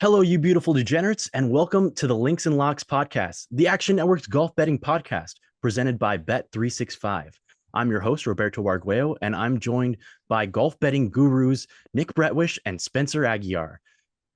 Hello, you beautiful degenerates, and welcome to the Links and Locks podcast, the Action Network's golf betting podcast presented by Bet365. I'm your host, Roberto Arguello, and I'm joined by golf betting gurus Nick Bretwish and Spencer Aguiar.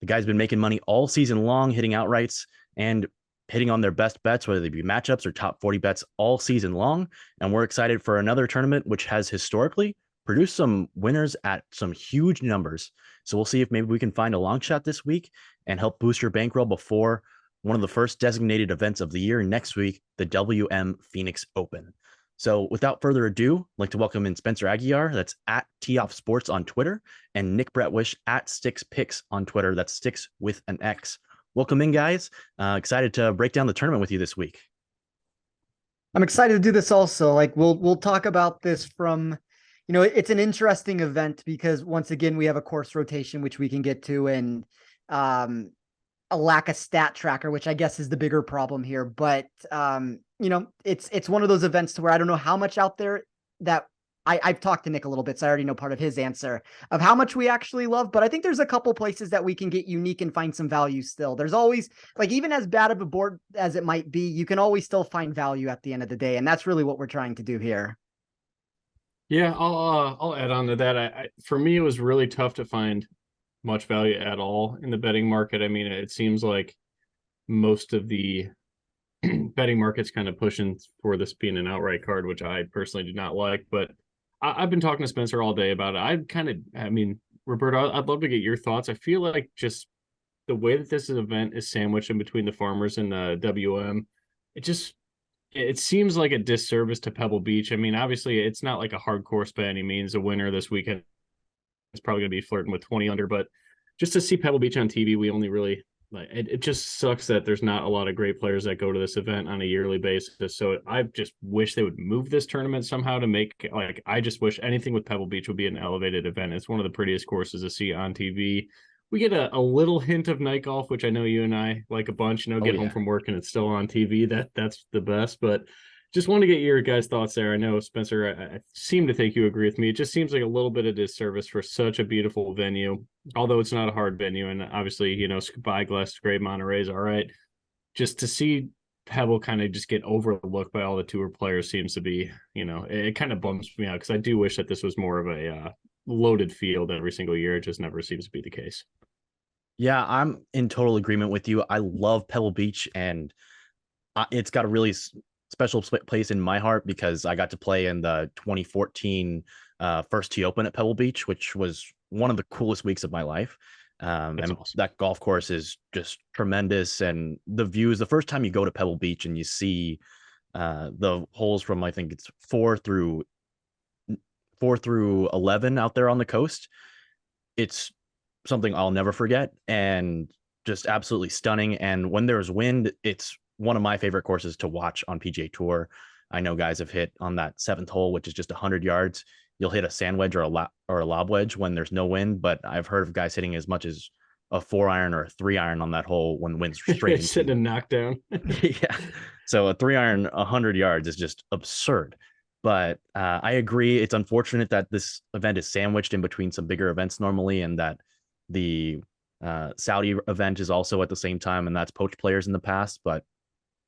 The guy's been making money all season long, hitting outrights and hitting on their best bets, whether they be matchups or top 40 bets all season long. And we're excited for another tournament, which has historically produced some winners at some huge numbers. So we'll see if maybe we can find a long shot this week and help boost your bankroll before one of the first designated events of the year next week, the WM Phoenix Open. So without further ado, I'd like to welcome in Spencer Aguiar, that's at Tee Off Sports on Twitter, and Nick Bretwish at Sticks Picks on Twitter, that's Sticks with an X. Welcome in, guys. Excited to break down the tournament with you this week. I'm excited to do this also. Like we'll talk about this from, it's an interesting event because once again, we have a course rotation, which we can get to, and a lack of stat tracker, which I guess is the bigger problem here. But, it's one of those events to where I don't know how much out there that I've talked to Nick a little bit, so I already know part of his answer of how much we actually love, but I think there's a couple places that we can get unique and find some value still. There's always, like, even as bad of a board as it might be, you can always still find value at the end of the day, and that's really what we're trying to do here. Yeah, I'll add on to that. For me, it was really tough to find much value at all in the betting market. I mean, it seems like most of the betting market's kind of pushing for this being an outright card, which I personally do not like, but I've been talking to Spencer all day about it. Roberto, I'd love to get your thoughts. I feel like just the way that this event is sandwiched in between the Farmers and the WM, it seems like a disservice to Pebble Beach. I mean, obviously, it's not like a hard course by any means. A winner this weekend is probably going to be flirting with 20 under, but just to see Pebble Beach on TV, we only really like it. It just sucks that there's not a lot of great players that go to this event on a yearly basis. So I just wish they would move this tournament somehow to make I just wish anything with Pebble Beach would be an elevated event. It's one of the prettiest courses to see on TV. We get a little hint of night golf, which I know you and I like a bunch. Get home from work and it's still on TV. That's the best. But just want to get your guys' thoughts there. I know, Spencer, I seem to think you agree with me. It just seems like a little bit of disservice for such a beautiful venue, although it's not a hard venue. And obviously, Spyglass, Great Monterey is all right. Just to see Pebble kind of just get overlooked by all the tour players seems to be, it kind of bums me out because I do wish that this was more of a loaded field every single year. It just never seems to be the case. Yeah, I'm in total agreement with you. I love Pebble Beach, and it's got a really special place in my heart because I got to play in the 2014 First Tee Open at Pebble Beach, which was one of the coolest weeks of my life. And awesome. That golf course is just tremendous. And the views, the first time you go to Pebble Beach and you see the holes from, I think it's 4 through 11 out there on the coast, it's something I'll never forget and just absolutely stunning. And when there's wind, it's one of my favorite courses to watch on PGA Tour. I know guys have hit on that 7th hole, which is just 100 yards. You'll hit a sand wedge or a lob wedge when there's no wind, but I've heard of guys hitting as much as a 4-iron or a 3-iron on that hole when wind's straight. Sitting a knockdown. Yeah. So a 3-iron 100 yards is just absurd. But I agree. It's unfortunate that this event is sandwiched in between some bigger events normally, and that the Saudi event is also at the same time, and that's poached players in the past. But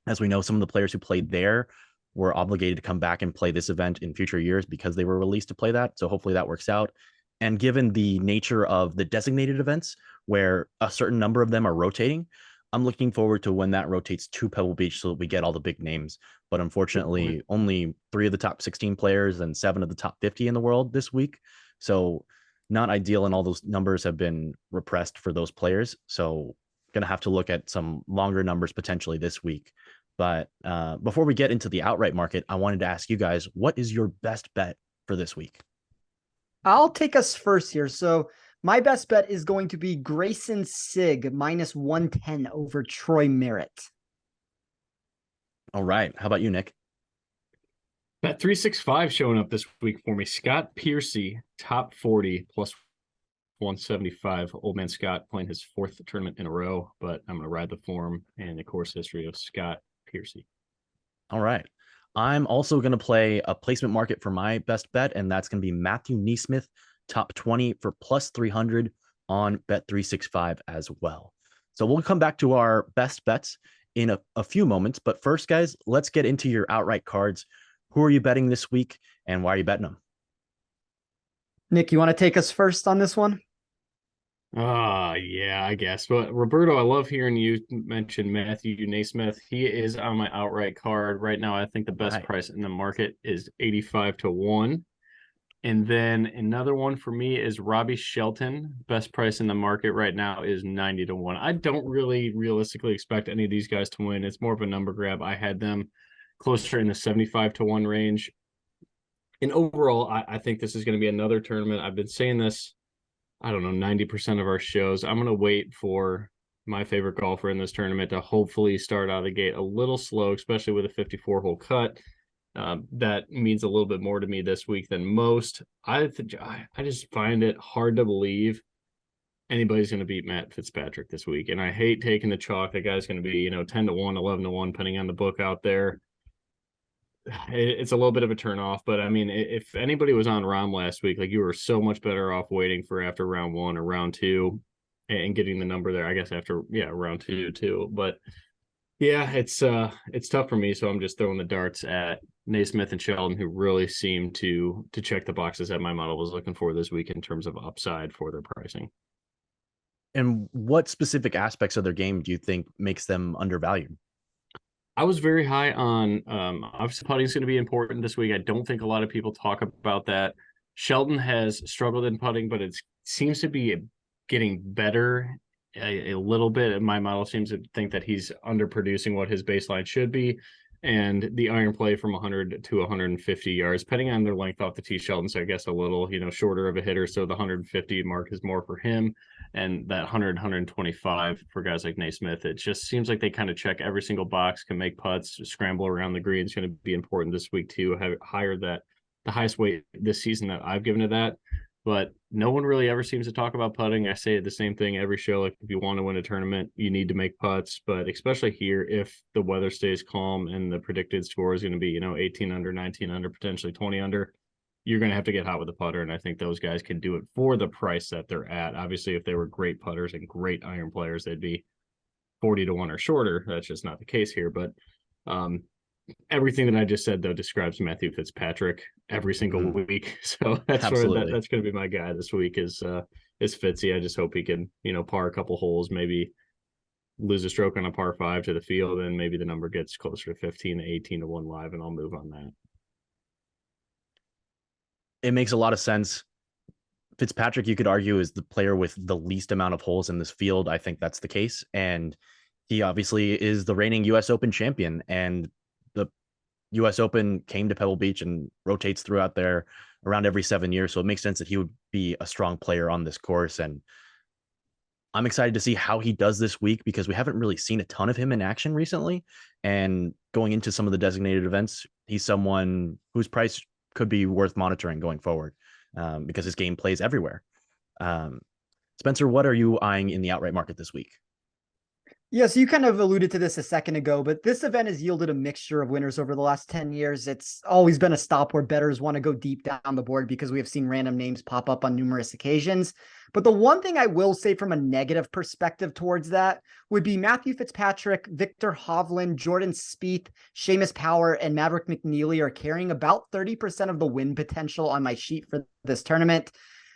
as we know, some of the players who played there were obligated to come back and play this event in future years because they were released to play that. So hopefully that works out. And given the nature of the designated events, where a certain number of them are rotating, I'm looking forward to when that rotates to Pebble Beach so that we get all the big names. But unfortunately, only 3 of the top 16 players and 7 of the top 50 in the world this week. So not ideal, and all those numbers have been repressed for those players. So going to have to look at some longer numbers potentially this week. But before we get into the outright market, I wanted to ask you guys, what is your best bet for this week? I'll take us first here. So my best bet is going to be Grayson Sigg minus 110 over Troy Merritt. All right. How about you, Nick? Bet 365 showing up this week for me. Scott Piercy, top 40 plus 175. Old man Scott playing his 4th tournament in a row, but I'm going to ride the form and the course history of Scott Piercy. All right. I'm also going to play a placement market for my best bet, and that's going to be Matthew Neesmith, top 20 for plus 300 on Bet365 as well. So we'll come back to our best bets in a few moments. But first, guys, let's get into your outright cards. Who are you betting this week and why are you betting them? Nick, you want to take us first on this one? Yeah, I guess. But Roberto, I love hearing you mention Matthew Naismith. He is on my outright card right now. I think the best price in the market is 85-1. And then another one for me is Robbie Shelton. Best price in the market right now is 90-1. I don't really realistically expect any of these guys to win. It's more of a number grab. I had them closer in the 75-1 range. And overall, I think this is going to be another tournament. I've been saying this, I don't know, 90% of our shows. I'm going to wait for my favorite golfer in this tournament to hopefully start out of the gate a little slow, especially with a 54-hole cut. That means a little bit more to me this week than most. I just find it hard to believe anybody's going to beat Matt Fitzpatrick this week. And I hate taking the chalk. That guy's going to be, 10-1, 11-1, depending on the book out there. It's a little bit of a turnoff, but I mean, if anybody was on Rahm last week, like you were so much better off waiting for after round one or round two and getting the number there. I guess after round two too. But yeah, it's tough for me, so I'm just throwing the darts at Naismith and Sheldon, who really seem to check the boxes that my model was looking for this week in terms of upside for their pricing. And what specific aspects of their game do you think makes them undervalued? I was very high on obviously putting is going to be important this week. I don't think a lot of people talk about that. Sheldon has struggled in putting, but it seems to be getting better a little bit. My model seems to think that he's underproducing what his baseline should be. And the iron play from 100 to 150 yards, depending on their length off the tee, Sheldon's, I guess, a little, shorter of a hitter. So the 150 mark is more for him. And that 100, 125 for guys like Naismith, it just seems like they kind of check every single box, can make putts, scramble around the green. It's going to be important this week too. Have higher that the highest weight this season that I've given to that. But no one really ever seems to talk about putting. I say the same thing every show. Like if you want to win a tournament, you need to make putts. But especially here, if the weather stays calm and the predicted score is going to be, 18 under, 19 under, potentially 20 under, you're going to have to get hot with the putter. And I think those guys can do it for the price that they're at. Obviously, if they were great putters and great iron players, they'd be 40-1 or shorter. That's just not the case here. But everything that I just said, though, describes Matthew Fitzpatrick every single week. So that's going to be my guy this week is Fitzy. I just hope he can, par a couple holes, maybe lose a stroke on a par 5 to the field, and maybe the number gets closer to 15 to 18-1 live, and I'll move on that. It makes a lot of sense. Fitzpatrick, you could argue, is the player with the least amount of holes in this field. I think that's the case. And he obviously is the reigning US Open champion. And the US Open came to Pebble Beach and rotates throughout there around every 7 years. So it makes sense that he would be a strong player on this course. And I'm excited to see how he does this week because we haven't really seen a ton of him in action recently. And going into some of the designated events, he's someone whose price could be worth monitoring going forward because his game plays everywhere. Spencer, what are you eyeing in the outright market this week? Yeah, so you kind of alluded to this a second ago, but this event has yielded a mixture of winners over the last 10 years. It's always been a stop where bettors want to go deep down the board because we have seen random names pop up on numerous occasions. But the one thing I will say from a negative perspective towards that would be Matthew Fitzpatrick, Victor Hovland, Jordan Spieth, Seamus Power, and Maverick McNeely are carrying about 30% of the win potential on my sheet for this tournament.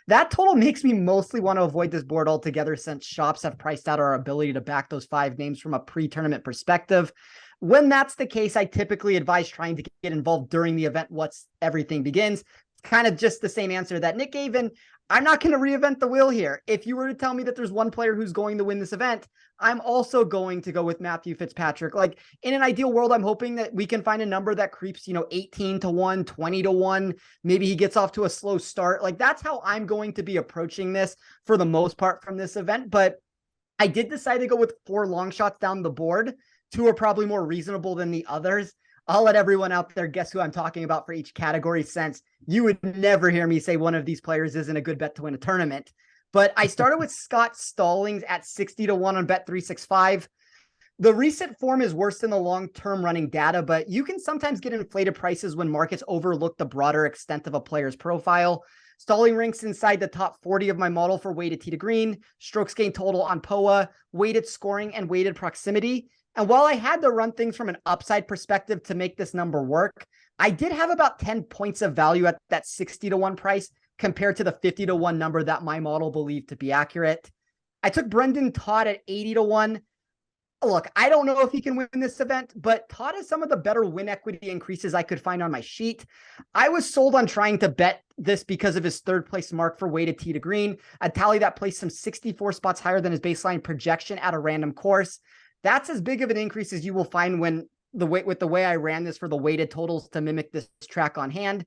That total makes me mostly want to avoid this board altogether since shops have priced out our ability to back those 5 names from a pre-tournament perspective. When that's the case, I typically advise trying to get involved during the event once everything begins. It's kind of just the same answer that Nick gave, and I'm not going to reinvent the wheel here. If you were to tell me that there's one player who's going to win this event, I'm also going to go with Matthew Fitzpatrick. Like in an ideal world, I'm hoping that we can find a number that creeps, 18-1, 20-1. Maybe he gets off to a slow start. Like that's how I'm going to be approaching this for the most part from this event. But I did decide to go with 4 long shots down the board. 2 are probably more reasonable than the others. I'll let everyone out there guess who I'm talking about for each category, since you would never hear me say one of these players isn't a good bet to win a tournament. But I started with Scott Stallings at 60-1 on Bet365. The recent form is worse than the long-term running data, but you can sometimes get inflated prices when markets overlook the broader extent of a player's profile. Stalling ranks inside the top 40 of my model for weighted tee to green, strokes gained total on POA, weighted scoring, and weighted proximity. And while I had to run things from an upside perspective to make this number work, I did have about 10 points of value at that 60-1 price compared to the 50-1 number that my model believed to be accurate. I took Brendan Todd at 80-1. Look, I don't know if he can win this event, but Todd has some of the better win equity increases I could find on my sheet. I was sold on trying to bet this because of his third place mark for weighted tee to green, a tally that placed him 64 spots higher than his baseline projection at a random course. That's as big of an increase as you will find when with the way I ran this for the weighted totals to mimic this track on hand.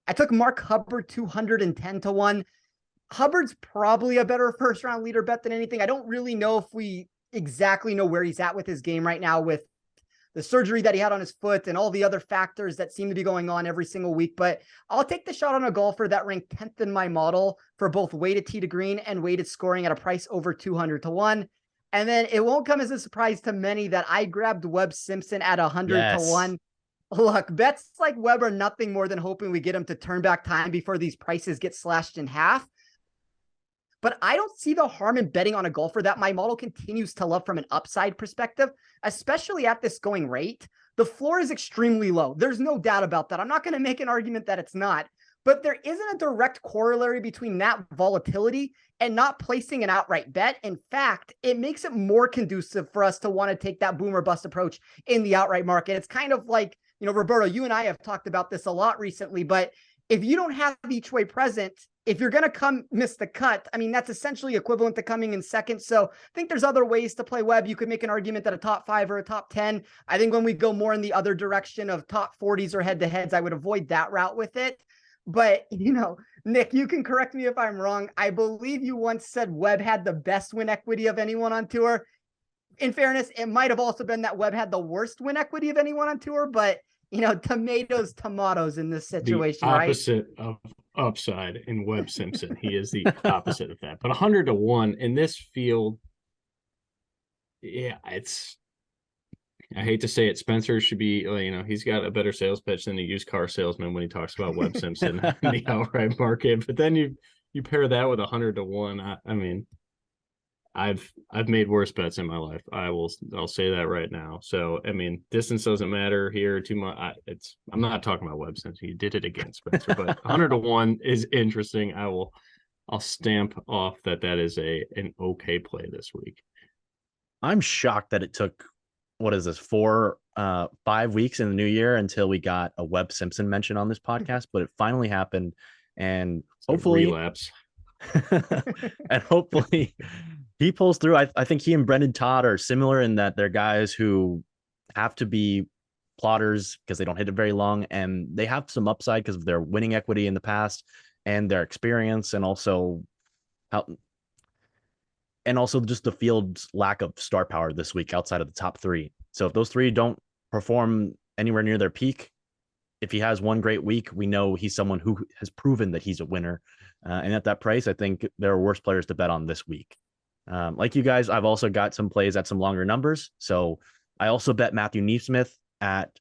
I took Mark Hubbard 210-1. Hubbard's probably a better first round leader bet than anything. I don't really know if we exactly know where he's at with his game right now with the surgery that he had on his foot and all the other factors that seem to be going on every single week. But I'll take the shot on a golfer that ranked 10th in my model for both weighted tee to green and weighted scoring at a price over 200-1. And then it won't come as a surprise to many that I grabbed Webb Simpson at 100-1. Look, bets like Webb are nothing more than hoping we get him to turn back time before these prices get slashed in half. But I don't see the harm in betting on a golfer that my model continues to love from an upside perspective, especially at this going rate. The floor is extremely low. There's no doubt about that. I'm not going to make an argument that it's not, but there isn't a direct corollary between that volatility and not placing an outright bet. In fact, it makes it more conducive for us to want to take that boom or bust approach in the outright market. It's kind of like, Roberto, you and I have talked about this a lot recently, but if you don't have each way present, if you're going to come miss the cut, I mean, that's essentially equivalent to coming in second. So I think there's other ways to play Webb. You could make an argument that a top 5 or a top 10. I think when we go more in the other direction of top 40s or head to heads, I would avoid that route with it. But, Nick, you can correct me if I'm wrong. I believe you once said Webb had the best win equity of anyone on tour. In fairness, it might have also been that Webb had the worst win equity of anyone on tour, but tomatoes in this situation, the right? opposite of upside in Webb Simpson. He is the opposite of that. But 100-1 in this field, yeah, I hate to say it. Spencer should be, he's got a better sales pitch than a used car salesman when he talks about Webb Simpson in the outright market. But then you pair that with 100-1. I mean, I've made worse bets in my life. I'll say that right now. So I mean, distance doesn't matter here too much. I'm not talking about Webb Simpson. He did it against Spencer, but 100-1 is interesting. I'll stamp off that is an okay play this week. I'm shocked that it took 5 weeks in the new year until we got a Webb Simpson mention on this podcast, but it finally happened, and hopefully relapse. And hopefully he pulls through. I think he and Brendan Todd are similar in that they're guys who have to be plotters because they don't hit it very long, and they have some upside because of their winning equity in the past and their experience, and also just the field's lack of star power this week outside of the top 3. So if those 3 don't perform anywhere near their peak, if he has one great week, we know he's someone who has proven that he's a winner. And at that price, I think there are worse players to bet on this week. Like you guys, I've also got some plays at some longer numbers. So I also bet Matthew Neesmith at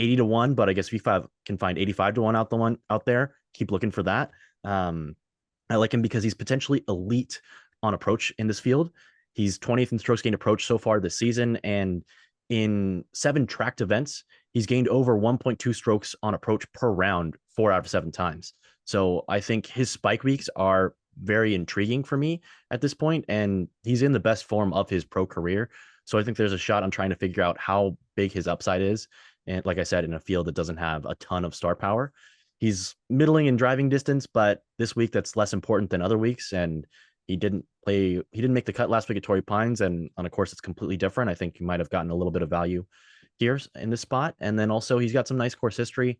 80-1, but I guess if you can find 85-1 out there, keep looking for that. I like him because he's potentially elite on approach in this field. He's 20th in strokes gained approach so far this season, and in 7 tracked events, he's gained over 1.2 strokes on approach per round 4 out of 7 times. So I think his spike weeks are very intriguing for me at this point, and he's in the best form of his pro career. So I think there's a shot on trying to figure out how big his upside is. And like I said, in a field that doesn't have a ton of star power, he's middling in driving distance, but this week that's less important than other weeks. And he didn't make the cut last week at Torrey Pines, and on a course that's completely different. I think he might have gotten a little bit of value here in this spot. And then also he's got some nice course history.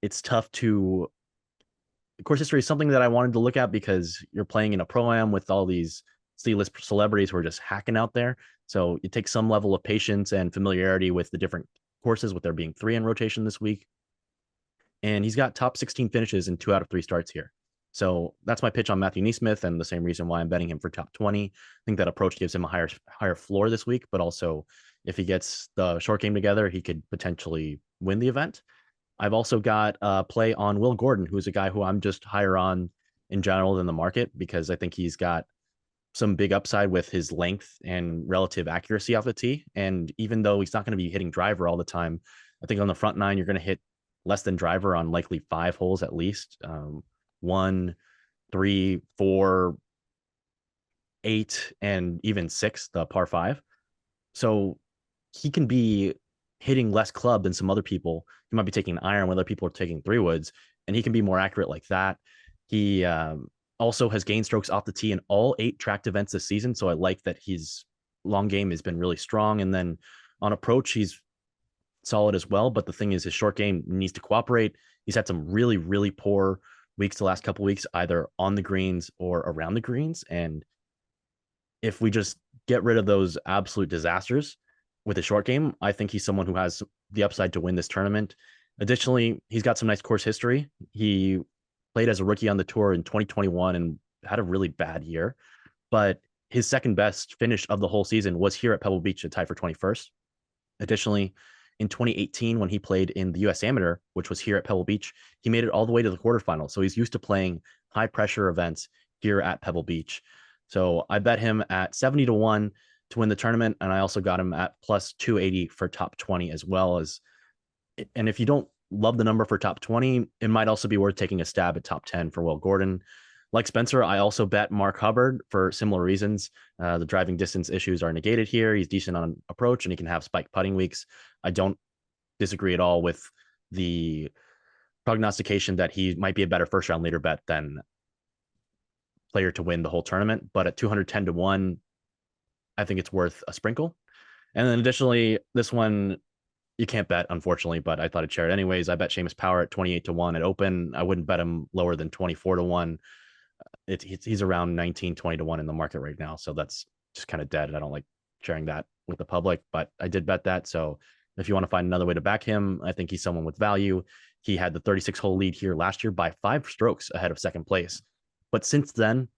It's tough to course history is something that I wanted to look at because you're playing in a pro-am with all these C-list celebrities who are just hacking out there. So it takes some level of patience and familiarity with the different courses, with there being 3 in rotation this week. And he's got top 16 finishes in 2 out of 3 starts here. So that's my pitch on Matthew Neesmith, and the same reason why I'm betting him for top 20. I think that approach gives him a higher floor this week, but also if he gets the short game together, he could potentially win the event. I've also got a play on Will Gordon, who's a guy who I'm just higher on in general than the market, because I think he's got some big upside with his length and relative accuracy off the tee. And even though he's not going to be hitting driver all the time, I think on the front nine, you're going to hit less than driver on likely 5 holes at least. 1, 3, 4, 8, and even 6, the par 5. So he can be hitting less club than some other people. He might be taking an iron when other people are taking 3 woods, and he can be more accurate like that. He also has gained strokes off the tee in all 8 tracked events this season. So I like that his long game has been really strong. And then on approach, he's solid as well. But the thing is, his short game needs to cooperate. He's had some really, really poor weeks the last couple of weeks, either on the greens or around the greens. And if we just get rid of those absolute disasters with his short game, I think he's someone who has the upside to win this tournament. Additionally, he's got some nice course history. He played as a rookie on the tour in 2021 and had a really bad year, but his second best finish of the whole season was here at Pebble Beach to tie for 21st. Additionally, in 2018, when he played in the US Amateur, which was here at Pebble Beach, he made it all the way to the quarterfinals. So he's used to playing high pressure events here at Pebble Beach. So I bet him at 70-1 to win the tournament. And I also got him at plus 280 for top 20 as well. As, and if you don't love the number for top 20, it might also be worth taking a stab at top 10 for Will Gordon. Like Spencer, I also bet Mark Hubbard for similar reasons. The driving distance issues are negated here. He's decent on approach and he can have spike putting weeks. I don't disagree at all with the prognostication that he might be a better first round leader bet than player to win the whole tournament. But at 210-1, I think it's worth a sprinkle. And then additionally, this one you can't bet, unfortunately, but I thought I'd share it anyways. I bet Seamus Power at 28-1 at Open. I wouldn't bet him lower than 24-1. He's around 19-20-1 in the market right now. So that's just kind of dead. And I don't like sharing that with the public, but I did bet that. So if you want to find another way to back him, I think he's someone with value. He had the 36-hole lead here last year by 5 strokes ahead of second place. But since then,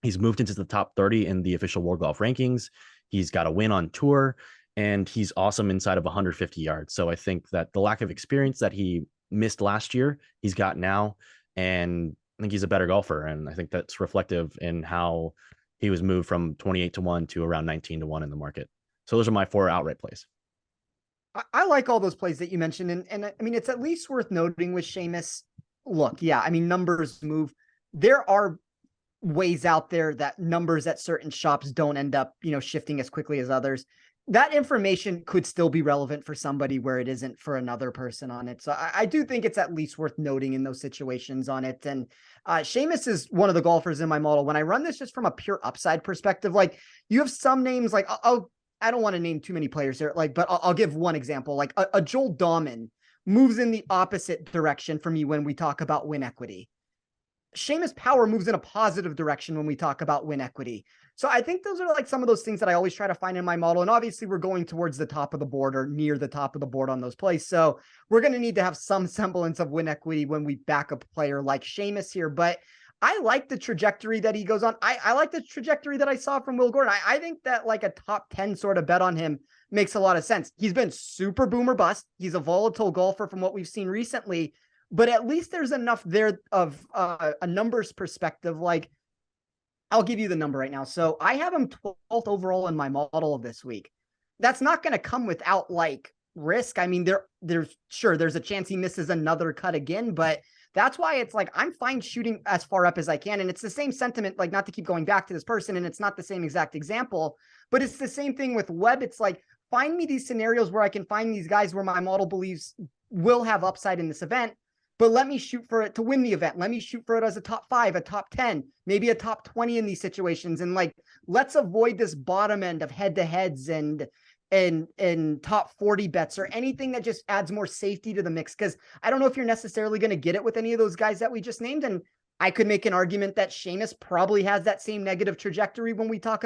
he's moved into the top 30 in the official World Golf rankings. He's got a win on tour, and he's awesome inside of 150 yards. So I think that the lack of experience that he missed last year, he's got now. And I think he's a better golfer. And I think that's reflective in how he was moved from 28-1 to around 19-1 in the market. So those are my 4 outright plays. I like all those plays that you mentioned. And I mean, it's at least worth noting with Seamus. Look, yeah, I mean, numbers move. There are ways out there that numbers at certain shops don't end up, shifting as quickly as others. That information could still be relevant for somebody where it isn't for another person on it. So I do think it's at least worth noting in those situations on it. And Seamus is one of the golfers in my model. When I run this just from a pure upside perspective, like you have some names, like I don't want to name too many players here, but I'll give one example. Like a Joel Dahman moves in the opposite direction for me when we talk about win equity. Seamus Power moves in a positive direction when we talk about win equity. So I think those are like some of those things that I always try to find in my model. And obviously we're going towards the top of the board or near the top of the board on those plays. So we're going to need to have some semblance of win equity when we back a player like Seamus here. But I like the trajectory that he goes on. I like the trajectory that I saw from Will Gordon. I think that like a top 10 sort of bet on him makes a lot of sense. He's been super boomer bust. He's a volatile golfer from what we've seen recently. But at least there's enough there of a numbers perspective. Like, I'll give you the number right now. So I have him 12th overall in my model this week. That's not going to come without like risk. I mean, there's a chance he misses another cut again, but that's why it's like, I'm fine shooting as far up as I can. And it's the same sentiment, like not to keep going back to this person. And it's not the same exact example, but it's the same thing with Webb. It's like, find me these scenarios where I can find these guys where my model believes will have upside in this event. But let me shoot for it to win the event. Let me shoot for it as a top 5, a top 10, maybe a top 20 in these situations. And like, let's avoid this bottom end of head-to-heads and top 40 bets or anything that just adds more safety to the mix. Because I don't know if you're necessarily going to get it with any of those guys that we just named. And I could make an argument that Seamus probably has that same negative trajectory when we talk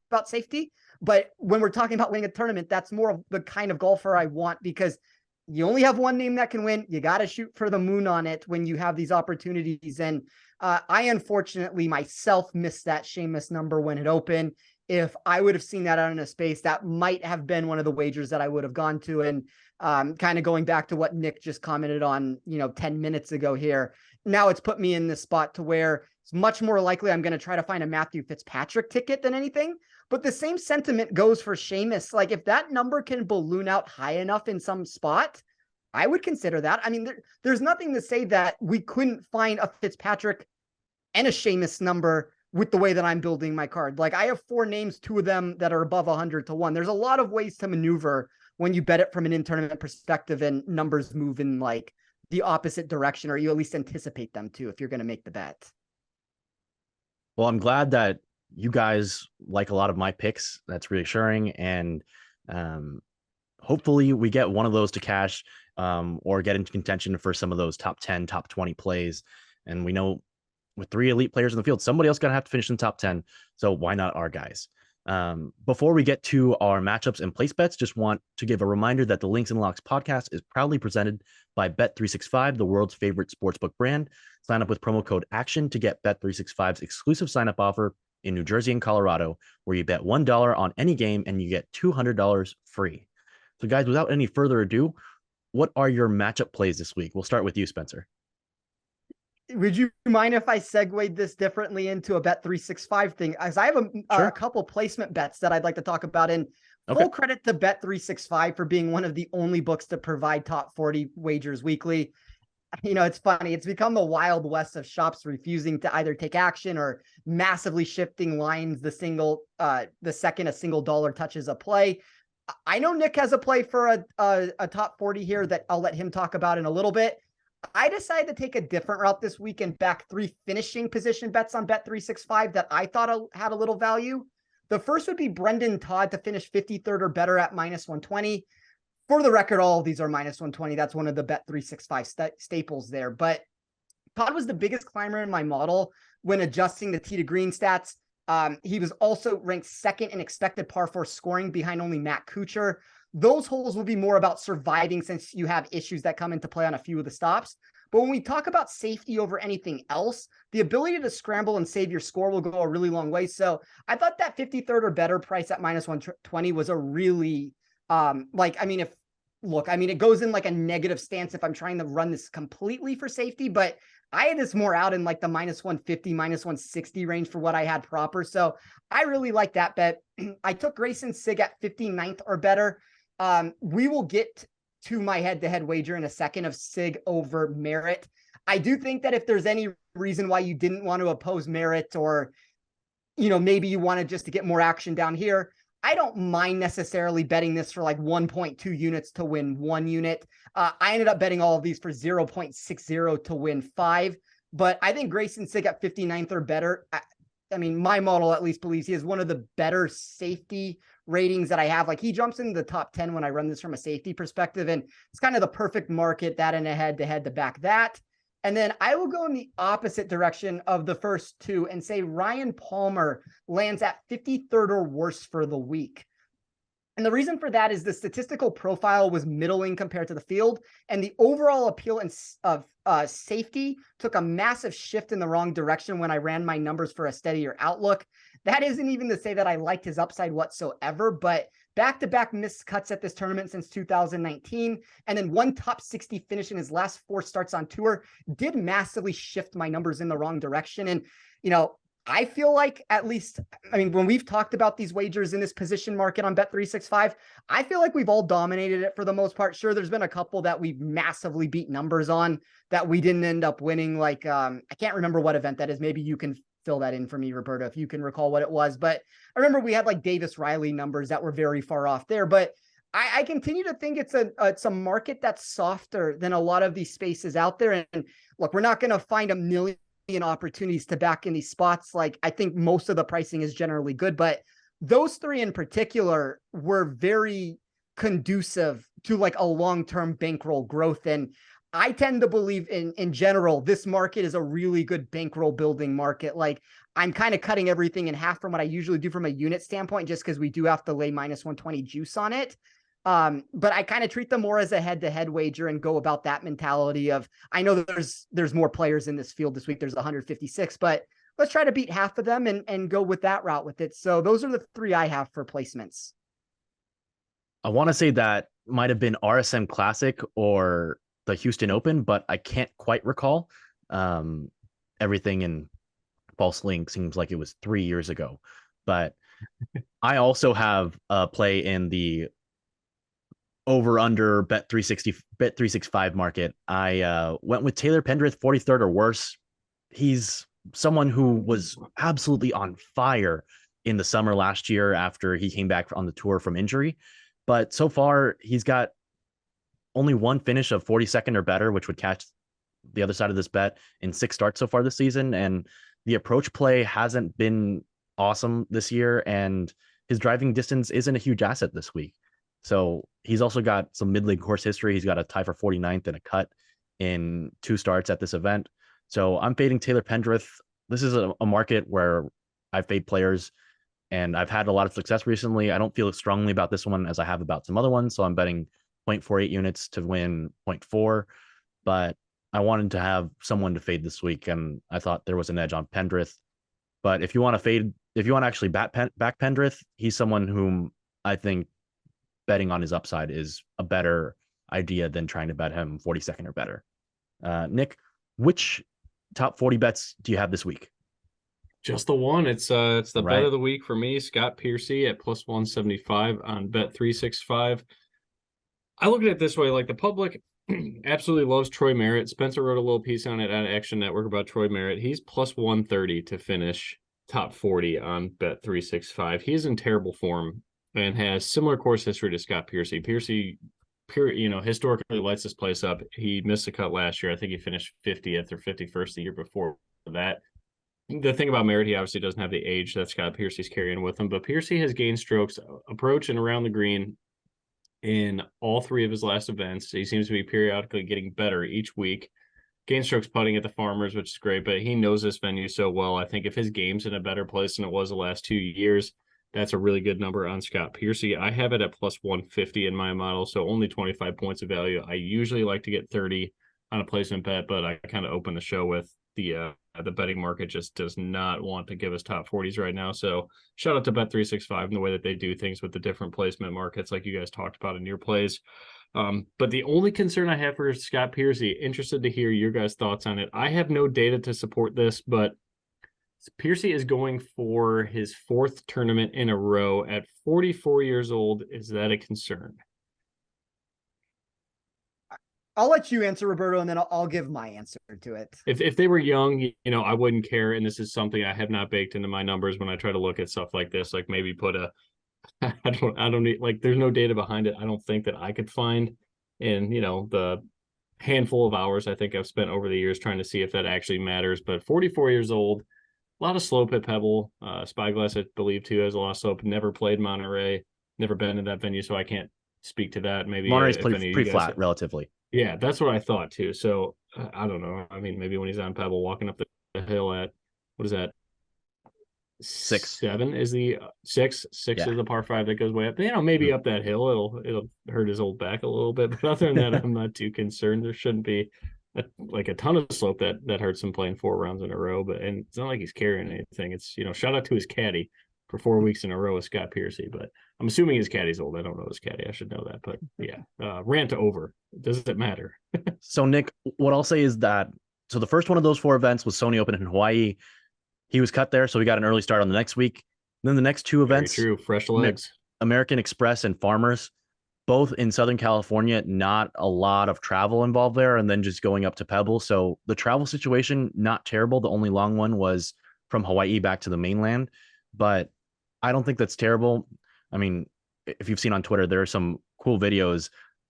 about safety. But when we're talking about winning a tournament, that's more of the kind of golfer I want, because you only have one name that can win. You got to shoot for the moon on it when you have these opportunities. And I unfortunately myself missed that Seamus number when it opened. if I would have seen that out in a space, that might have been one of the wagers that I would have gone to. And kind of going back to what Nick just commented on, 10 minutes ago here, now it's put me in this spot to where it's much more likely I'm going to try to find a Matthew Fitzpatrick ticket than anything. But the same sentiment goes for Seamus. Like, if that number can balloon out high enough in some spot, I would consider that. I mean, there's nothing to say that we couldn't find a Fitzpatrick and a Seamus number with the way that I'm building my card. Like, I have 4 names, 2 of them that are above 100 to 1. There's a lot of ways to maneuver when you bet it from an in-tournament perspective and numbers move in like the opposite direction, or you at least anticipate them to if you're going to make the bet. Well, I'm glad that you guys like a lot of my picks. That's reassuring. And hopefully we get one of those to cash or get into contention for some of those top 10, top 20 plays. And we know with 3 elite players in the field, somebody else going to have to finish in the top 10. So why not our guys? Before we get to our matchups and place bets, just want to give a reminder that the Links and Locks podcast is proudly presented by Bet365, the world's favorite sportsbook brand. Sign up with promo code ACTION to get Bet365's exclusive sign-up offer in New Jersey and Colorado, where you bet $1 on any game and you get $200 free. So guys, without any further ado, what are your matchup plays this week? We'll start with you, Spencer. Would you mind if I segued this differently into a Bet365 thing? As I have a couple placement bets that I'd like to talk about. And full credit to Bet365 for being one of the only books to provide top 40 wagers weekly. It's funny. It's become the Wild West of shops refusing to either take action or massively shifting lines the second a single dollar touches a play. I know Nick has a play for a top 40 here that I'll let him talk about in a little bit. I decided to take a different route this week and back 3 finishing position bets on Bet365 that I thought had a little value. The first would be Brendan Todd to finish 53rd or better at -120. For the record, all of these are -120. That's one of the Bet365 staples there. But Todd was the biggest climber in my model when adjusting the tee to green stats. He was also ranked 2nd in expected par 4 scoring behind only Matt Kuchar. Those holes will be more about surviving since you have issues that come into play on a few of the stops. But when we talk about safety over anything else, the ability to scramble and save your score will go a really long way. So I thought that 53rd or better price at -120 was a really, it goes in like a negative stance if I'm trying to run this completely for safety, but I had this more out in like the -150, -160 range for what I had proper. So I really like that bet. I took Grayson Sigg at 59th or better. We will get to my head-to-head wager in a second of Sig over Merritt. I do think that if there's any reason why you didn't want to oppose Merritt, or, maybe you wanted just to get more action down here, I don't mind necessarily betting this for like 1.2 units to win 1 unit. I ended up betting all of these for 0.60 to win 5, but I think Grayson Sigg at 59th or better. I mean, my model at least believes he is one of the better safety ratings that I have. Like, he jumps into the top 10 when I run this from a safety perspective, and it's kind of the perfect market, that and a head-to-head to back that. And then I will go in the opposite direction of the first 2 and say Ryan Palmer lands at 53rd or worse for the week. And the reason for that is the statistical profile was middling compared to the field, and the overall appeal of safety took a massive shift in the wrong direction when I ran my numbers for a steadier outlook. That isn't even to say that I liked his upside whatsoever, but back-to-back missed cuts at this tournament since 2019, and then 1 top 60 finish in his last 4 starts on tour did massively shift my numbers in the wrong direction. And, I feel like, at least, when we've talked about these wagers in this position market on Bet365, I feel like we've all dominated it for the most part. Sure, there's been a couple that we've massively beat numbers on that we didn't end up winning. Like, I can't remember what event that is. Maybe you can fill that in for me, Roberto, if you can recall what it was. But I remember we had like Davis Riley numbers that were very far off there. But I continue to think it's a market that's softer than a lot of these spaces out there. And look, we're not going to find a million opportunities to back in these spots. Like, I think most of the pricing is generally good, but those 3 in particular were very conducive to like a long-term bankroll growth. And I tend to believe in general, this market is a really good bankroll building market. Like, I'm kind of cutting everything in half from what I usually do from a unit standpoint, just because we do have to lay -120 juice on it. But I kind of treat them more as a head-to-head wager and go about that mentality of, I know that there's more players in this field this week. There's 156, but let's try to beat half of them and go with that route with it. So those are the three I have for placements. I want to say that might have been RSM Classic or the Houston Open, but I can't quite recall. Everything in False Link seems like it was 3 years ago. But I also have a play in the over under bet 365 market. I went with Taylor Pendrith 43rd or worse. He's someone who was absolutely on fire in the summer last year after he came back on the tour from injury. But so far, he's got only one finish of 42nd or better, which would catch the other side of this bet in 6 starts so far this season. And the approach play hasn't been awesome this year. And his driving distance isn't a huge asset this week. So he's also got some mid-league course history. He's got a tie for 49th and a cut in 2 starts at this event. So I'm fading Taylor Pendrith. This is a market where I fade players and I've had a lot of success recently. I don't feel as strongly about this one as I have about some other ones. So I'm betting 0.48 units to win 0.4, but I wanted to have someone to fade this week. And I thought there was an edge on Pendrith. But if you want to fade, if you want to actually back Pendrith, he's someone whom I think betting on his upside is a better idea than trying to bet him 42nd or better. Nick, which top 40 bets do you have this week? Just the one. It's the Right. bet of the week for me. Scott Piercy at plus 175 on bet 365. I look at it this way, like the public absolutely loves Troy Merritt. Spencer wrote a little piece on it at Action Network about Troy Merritt. He's plus 130 to finish top 40 on bet 365. He is in terrible form and has similar course history to Scott Piercy. Piercy, historically lights this place up. He missed a cut last year. I think he finished 50th or 51st the year before that. The thing about Merritt, he obviously doesn't have the age that Scott Piercy's carrying with him, but Piercy has gained strokes approach and around the green in all 3 of his last events. He seems to be periodically getting better each week. Gain strokes putting at the Farmers, which is great, but he knows this venue so well. I think if his game's in a better place than it was the last 2 years, that's a really good number on Scott Piercy. I have it at plus 150 in my model, so only 25 points of value. I usually like to get 30 on a placement bet, but I kind of open the show with the betting market just does not want to give us top 40s right now. So shout out to Bet365 and the way that they do things with the different placement markets, like you guys talked about in your plays. But the only concern I have for Scott Piercy, interested to hear your guys' thoughts on it. I have no data to support this, but Piercy is going for his 4th tournament in a row at 44 years old. Is that a concern? I'll let you answer, Roberto, and then I'll give my answer to it. If they were young, I wouldn't care. And this is something I have not baked into my numbers when I try to look at stuff like this. Like maybe put I don't need, like, there's no data behind it. I don't think that I could find in, the handful of hours I think I've spent over the years trying to see if that actually matters. But 44 years old, a lot of slope at Pebble. Spyglass, I believe, too, has a lot of slope. Never played Monterey, never been in that venue, so I can't speak to that. Maybe Monterey's pretty flat, relatively. Yeah, that's what I thought too. So I don't know. I mean, maybe when he's on Pebble walking up the hill at, what is that? 7 is the 6 is the par 5 that goes way up. Maybe up that hill it'll hurt his old back a little bit, but other than that, I'm not too concerned. There shouldn't be a ton of slope that hurts him playing 4 rounds in a row. And it's not like he's carrying anything. It's shout out to his caddy for 4 weeks in a row with Scott Piercy, but I'm assuming his caddy's old. I don't know his caddy. I should know that, but yeah, rant over. Does it matter? So Nick, what I'll say is that, so the first one of those 4 events was Sony Open in Hawaii. He was cut there, so we got an early start on the next week. And then the next 2 events, very true, fresh legs, American Express and Farmers, both in Southern California, not a lot of travel involved there, and then just going up to Pebble. So the travel situation, not terrible. The only long one was from Hawaii back to the mainland, but I don't think that's terrible. I mean, if you've seen on Twitter, there are some cool videos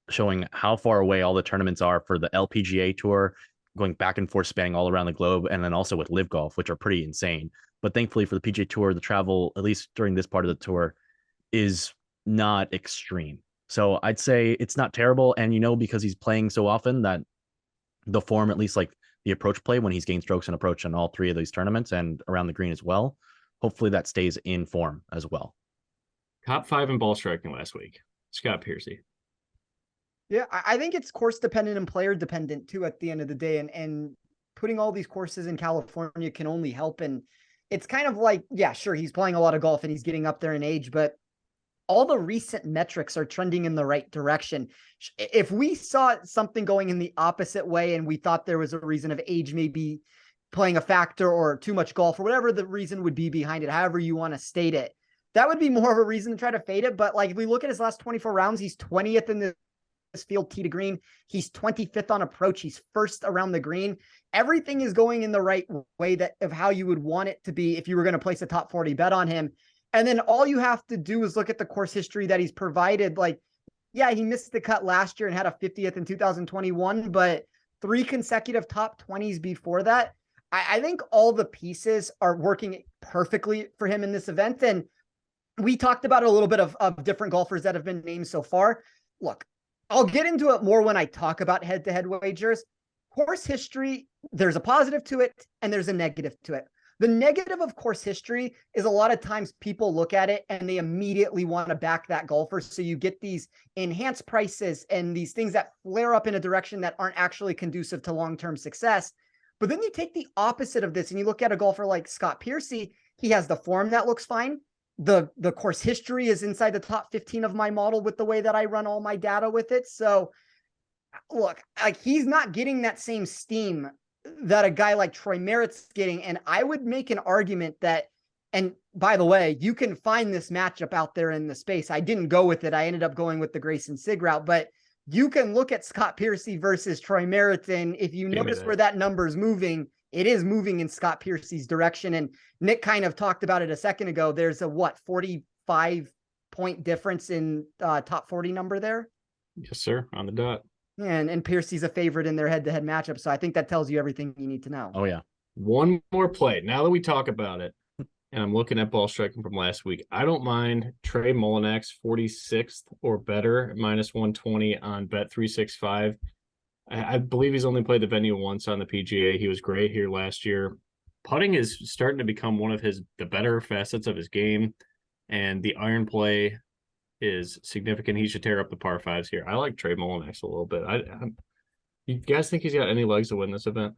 showing how far away all the tournaments are for the LPGA Tour, going back and forth, spanning all around the globe, and then also with Live Golf, which are pretty insane. But thankfully for the PGA Tour, the travel, at least during this part of the tour, is not extreme. So I'd say it's not terrible. And, because he's playing so often, that the form, at least like the approach play when he's gained strokes and approach in all 3 of these tournaments and around the green as well, hopefully that stays in form as well. Top 5 in ball striking last week, Scott Piercy. Yeah, I think it's course dependent and player dependent too at the end of the day. And putting all these courses in California can only help. And it's kind of like, yeah, sure, he's playing a lot of golf and he's getting up there in age, but all the recent metrics are trending in the right direction. If we saw something going in the opposite way and we thought there was a reason of age maybe playing a factor or too much golf or whatever the reason would be behind it, however you want to state it, that would be more of a reason to try to fade it. But like if we look at his last 24 rounds, he's 20th in this field tee to green. He's 25th on approach. He's first around the green. Everything is going in the right way that of how you would want it to be if you were going to place a top 40 bet on him. And then all you have to do is look at the course history that he's provided. Like, yeah, he missed the cut last year and had a 50th in 2021, but 3 consecutive top 20s before that. I think all the pieces are working perfectly for him in this event. And we talked about a little bit of different golfers that have been named so far. Look, I'll get into it more when I talk about head-to-head wagers. Course history, there's a positive to it and there's a negative to it. The negative of course history is a lot of times people look at it and they immediately want to back that golfer. So you get these enhanced prices and these things that flare up in a direction that aren't actually conducive to long-term success. But then you take the opposite of this and you look at a golfer like Scott Piercy. He has the form that looks fine. The course history is inside the top 15 of my model with the way that I run all my data with it. So look, like he's not getting that same steam that a guy like Troy Merritt's getting. And I would make an argument that, and by the way, you can find this matchup out there in the space. I didn't go with it. I ended up going with the Grayson Sig route, but you can look at Scott Piercy versus Troy Merritt. And if you notice where that number is moving, it is moving in Scott Piercy's direction. And Nick kind of talked about it a second ago. There's a 45-point difference in top 40 number there? Yes, sir. On the dot. And Piercy's a favorite in their head-to-head matchup. So I think that tells you everything you need to know. Oh, yeah. One more play. Now that we talk about it, and I'm looking at ball striking from last week, I don't mind Trey Mullinax 46th or better, minus 120 on Bet365. I believe he's only played the venue once on the PGA. He was great here last year. Putting is starting to become one of the better facets of his game, and the iron play is significant. He should tear up the par fives here. I like Trey Mullinax a little bit. You guys think he's got any legs to win this event?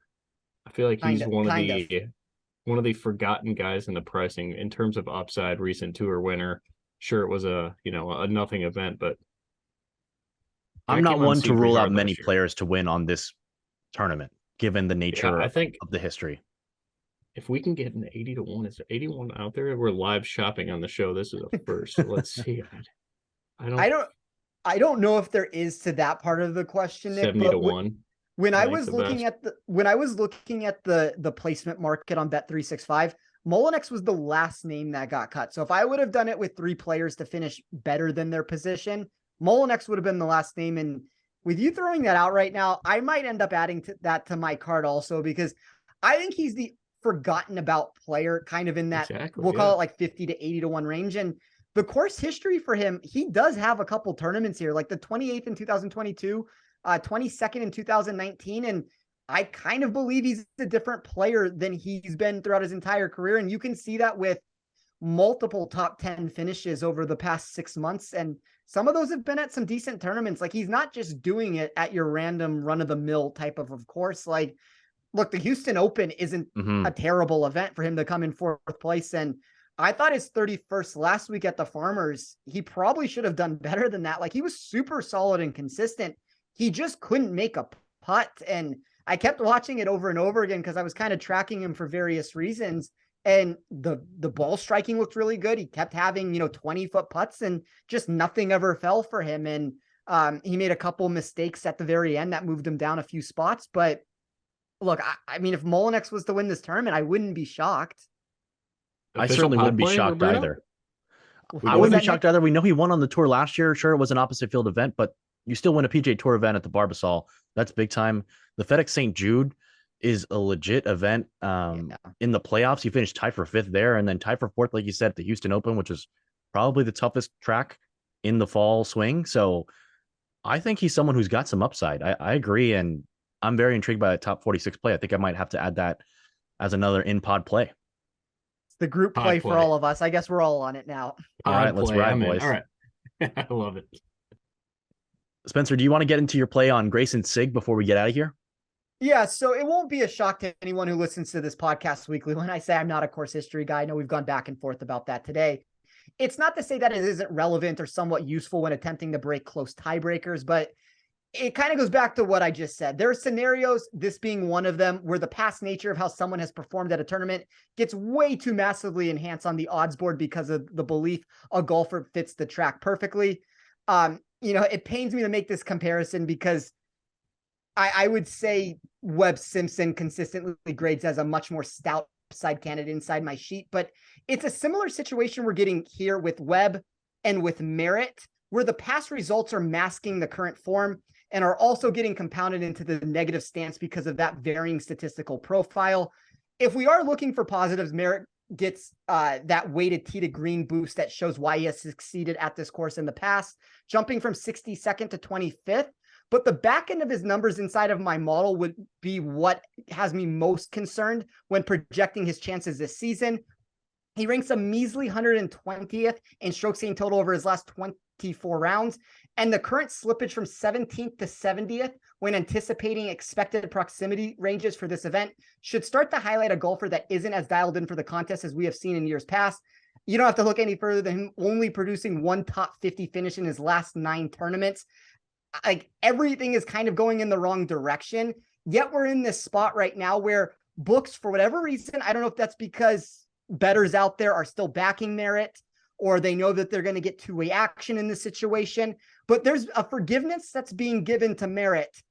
I feel like he's one of the forgotten guys in the pricing in terms of upside. Recent tour winner. Sure, it was a nothing event, but I'm not one to rule out many players to win on this tournament, given the nature of the history. If we can get an 80 to 1, is there 81 out there? We're live shopping on the show. This is a first. So let's see. I don't know if there is to that part of the question, Nick, 70 to 1. When I was looking at the placement market on Bet365, Mullinax was the last name that got cut. So if I would have done it with 3 players to finish better than their position, Mullinax would have been the last name. And with you throwing that out right now, I might end up adding that to my card also, because I think he's the forgotten about player kind of in that we'll call it like 50 to 80 to 1 range. And the course history for him, he does have a couple tournaments here, like the 28th in 2022, 22nd in 2019. And I kind of believe he's a different player than he's been throughout his entire career. And you can see that with multiple top 10 finishes over the past 6 months. And some of those have been at some decent tournaments. Like he's not just doing it at your random run of the mill type of course. Like, look, the Houston Open isn't a terrible event for him to come in 4th place. And I thought his 31st last week at the Farmers, he probably should have done better than that. Like he was super solid and consistent. He just couldn't make a putt. And I kept watching it over and over again because I was kind of tracking him for various reasons. And the ball striking looked really good. He kept having, 20-foot putts and just nothing ever fell for him. And he made a couple mistakes at the very end that moved him down a few spots. But look, I mean, if Mullinax was to win this tournament, I wouldn't be shocked. I certainly wouldn't be shocked either. I wouldn't be shocked either. We know he won on the tour last year. Sure, it was an opposite field event, but you still win a PGA Tour event at the Barbasol. That's big time. The FedEx St. Jude is a legit event. In the playoffs, he finished tied for 5th there, and then tied for 4th, like you said, at the Houston Open, which is probably the toughest track in the fall swing. So I think he's someone who's got some upside. I agree, and I'm very intrigued by a top 46 play. I think I might have to add that as another in-pod play. It's the group play for all of us. I guess we're all on it now. All right, let's ride, boys. All right. I love it. Spencer, do you want to get into your play on Grayson Sig before we get out of here? Yeah, so it won't be a shock to anyone who listens to this podcast weekly when I say I'm not a course history guy. I know we've gone back and forth about that today. It's not to say that it isn't relevant or somewhat useful when attempting to break close tiebreakers, but it kind of goes back to what I just said. There are scenarios, this being one of them, where the past nature of how someone has performed at a tournament gets way too massively enhanced on the odds board because of the belief a golfer fits the track perfectly. It pains me to make this comparison because I would say Webb Simpson consistently grades as a much more stout side candidate inside my sheet, but it's a similar situation we're getting here with Webb and with Merritt, where the past results are masking the current form and are also getting compounded into the negative stance because of that varying statistical profile. If we are looking for positives, Merritt gets that weighted tee to green boost that shows why he has succeeded at this course in the past, jumping from 62nd to 25th. But the back end of his numbers inside of my model would be what has me most concerned when projecting his chances this season. He ranks a measly 120th in strokes gained total over his last 24 rounds. And the current slippage from 17th to 70th when anticipating expected proximity ranges for this event should start to highlight a golfer that isn't as dialed in for the contest as we have seen in years past. You don't have to look any further than him only producing one top 50 finish in his last 9 tournaments. Like everything is kind of going in the wrong direction. Yet we're in this spot right now where books, for whatever reason, I don't know if that's because bettors out there are still backing Merritt or they know that they're going to get two-way action in this situation, but there's a forgiveness that's being given to Merritt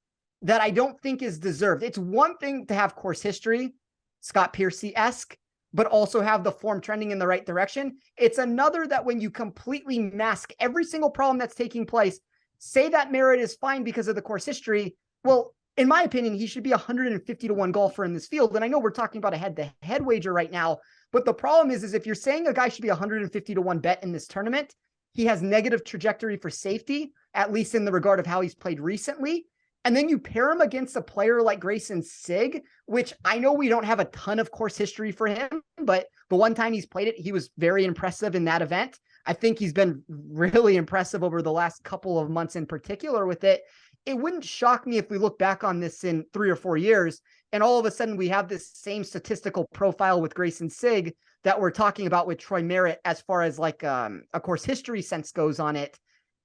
that I don't think is deserved. It's one thing to have course history, Scott Piercy-esque, but also have the form trending in the right direction. It's another that when you completely mask every single problem that's taking place, say that Merritt is fine because of the course history. Well, in my opinion, he should be 150 to 1 golfer in this field. And I know we're talking about a head-to-head wager right now, but the problem is if you're saying a guy should be 150 to 1 bet in this tournament, he has negative trajectory for safety, at least in the regard of how he's played recently. And then you pair him against a player like Grayson Sigg, which I know we don't have a ton of course history for him, but the one time he's played it, he was very impressive in that event. I think he's been really impressive over the last couple of months in particular with it. It wouldn't shock me if we look back on this in 3 or 4 years and all of a sudden we have this same statistical profile with Grayson Sigg that we're talking about with Troy Merritt as far as like a course history sense goes on it.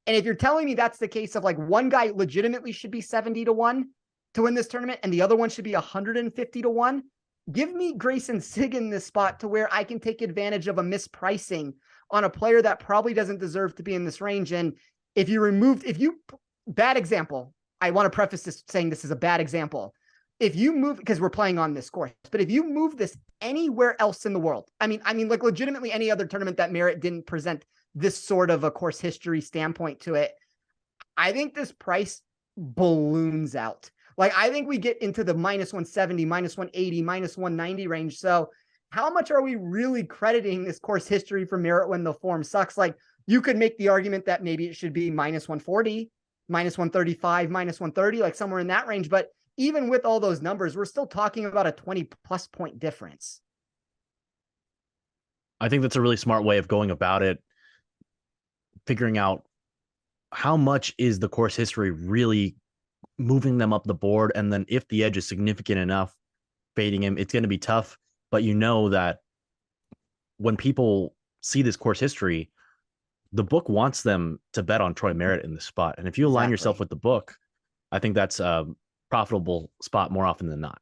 And if you're telling me that's the case of like one guy legitimately should be 70 to 1 to win this tournament and the other one should be 150 to 1, give me Grayson Sigg in this spot to where I can take advantage of a mispricing on a player that probably doesn't deserve to be in this range. And bad example, I want to preface this saying this is a bad example. If you move, because we're playing on this course, but if you move this anywhere else in the world, I mean, like legitimately any other tournament that Merritt didn't present this sort of a course history standpoint to it, I think this price balloons out. Like, I think we get into the minus 170, minus 180, minus 190 range. So how much are we really crediting this course history for Merritt when the form sucks? Like, you could make the argument that maybe it should be minus 140, minus 135, minus 130, like somewhere in that range. But even with all those numbers, we're still talking about a 20 plus point difference. I think that's a really smart way of going about it, figuring out how much is the course history really moving them up the board. And then if the edge is significant enough, fading him, it's going to be tough. But you know that when people see this course history, the book wants them to bet on Troy Merritt in the spot. And if you align yourself with the book, I think that's a profitable spot more often than not.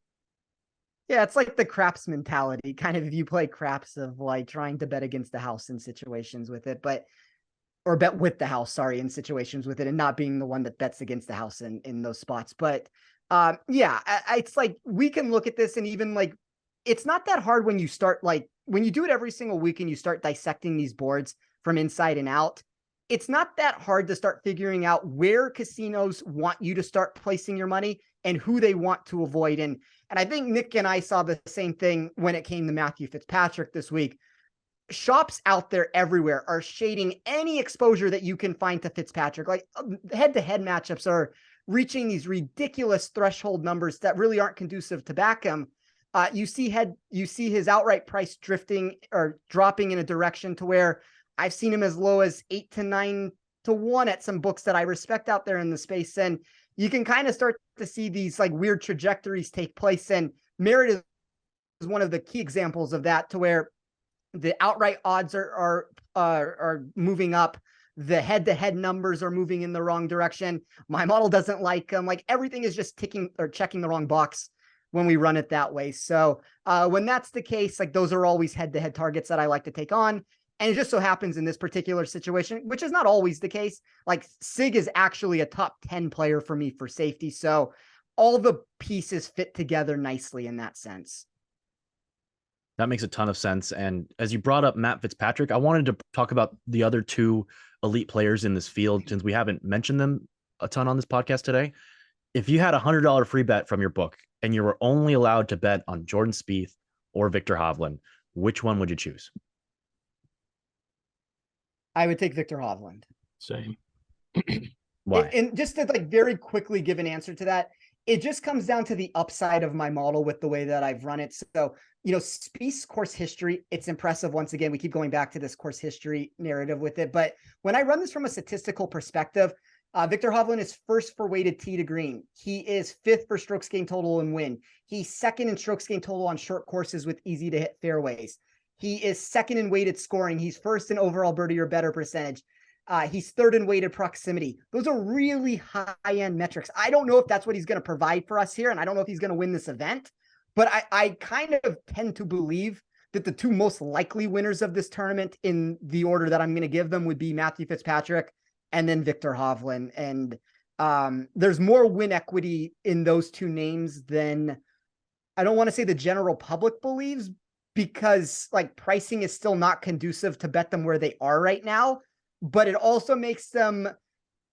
Yeah, it's like the craps mentality, kind of if you play craps of like trying to bet against the house in situations with it, or bet with the house, sorry, in situations with it, and not being the one that bets against the house in those spots. But it's like we can look at this and even like, it's not that hard when you start, like when you do it every single week and you start dissecting these boards from inside and out, it's not that hard to start figuring out where casinos want you to start placing your money and who they want to avoid. And I think Nick and I saw the same thing when it came to Matthew Fitzpatrick this week. Shops out there everywhere are shading any exposure that you can find to Fitzpatrick. Like head-to-head matchups are reaching these ridiculous threshold numbers that really aren't conducive to back him. You see his outright price drifting or dropping in a direction to where I've seen him as low as 8 to 9 to 1 at some books that I respect out there in the space. And you can kind of start to see these like weird trajectories take place. And Merit is one of the key examples of that, to where the outright odds are moving up. The head-to-head numbers are moving in the wrong direction. My model doesn't like them. Like everything is just ticking or checking the wrong box when we run it that way. So when that's the case, like those are always head-to-head targets that I like to take on. And it just so happens in this particular situation, which is not always the case, like Sig is actually a top 10 player for me for safety. So all the pieces fit together nicely in that sense. That makes a ton of sense. And as you brought up Matt Fitzpatrick, I wanted to talk about the other 2 elite players in this field, since we haven't mentioned them a ton on this podcast today. If you had $100 free bet from your book and you were only allowed to bet on Jordan Spieth or Victor Hovland, which one would you choose? I would take Victor Hovland. Same. Why? And just to like very quickly give an answer to that, it just comes down to the upside of my model with the way that I've run it. So, Spieth's course history, it's impressive. Once again, we keep going back to this course history narrative with it. But when I run this from a statistical perspective, Victor Hovland is first for weighted tee to green. He is 5th for strokes gained total and win. He's 2nd in strokes gained total on short courses with easy to hit fairways. He is 2nd in weighted scoring. He's 1st in overall birdie or better percentage. He's 3rd in weighted proximity. Those are really high-end metrics. I don't know if that's what he's going to provide for us here, and I don't know if he's going to win this event, but I kind of tend to believe that the 2 most likely winners of this tournament in the order that I'm going to give them would be Matthew Fitzpatrick and then Victor Hovland. And there's more win equity in those 2 names than, I don't want to say the general public believes, because like pricing is still not conducive to bet them where they are right now, but it also makes them